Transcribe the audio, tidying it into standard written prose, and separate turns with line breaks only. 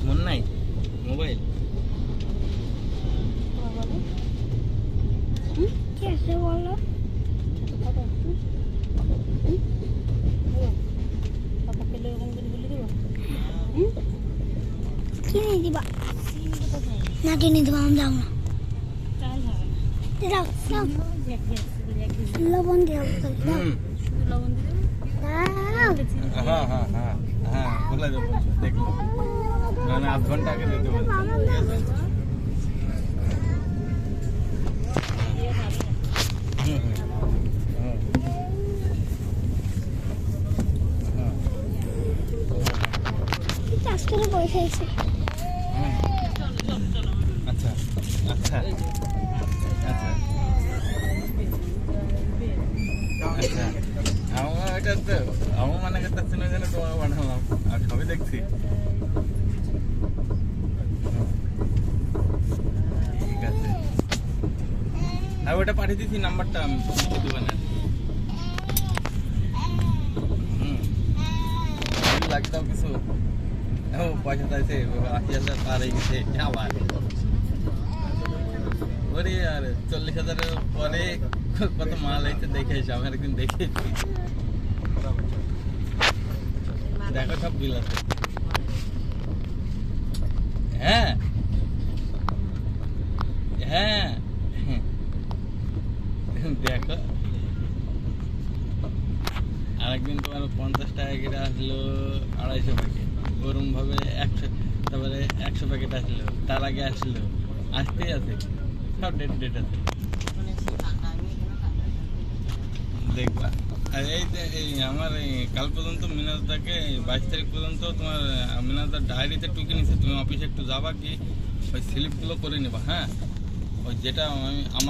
মন নাই মোবাইল
কি আছে বলো? কিনে দিবা না? কিনে দিবা, আমি যাবো না। দাও দাও, লবণ দিয়ে দাও।
হ্যাঁ হ্যাঁ হ্যাঁ হ্যাঁ বলে দেবো, দেখলো মানে আধ ঘন্টা আগে দিতে বলছি।
চাষ করে পয়সা এসে
আচ্ছা আচ্ছা আচ্ছা আচ্ছা আমার এটা তো আমার মানে করতেছি না যেন তোমাকে পাঠালাম, আর সবই দেখছি। ঠিক আছে, আর ওটা পাঠিয়ে দিচ্ছি নাম্বারটা আমি দোকানের। লাগতাম কিছু পয়সা চাইছে 80,000 পার হয়ে গেছে আবার। ওরে আর 40,000-এর পরে কত মাল হয়েছে দেখে এসে আমি একদিন দেখেছি। দেখো সব বিল আছে। হ্যাঁ হ্যাঁ দেখো আরেকদিন তোমার 50 টাকা কেটে আসলো 250 প্যাকেট, ওরম ভাবে 100, তারপরে 100 প্যাকেট আসলো, তার আগে আসলো, আসতেই আছে, সব ডেট আছে দেখবা। আর এই যে এই আমার এই কাল পর্যন্ত মিনাজদাকে 22 তারিখ পর্যন্ত তোমার মিনাজদার ডায়েরিতে টুকে নিছে, তুমি অফিসে একটু যাবা কি ওই স্লিপগুলো করে নেবা। হ্যাঁ, ওই যেটা আমি আমার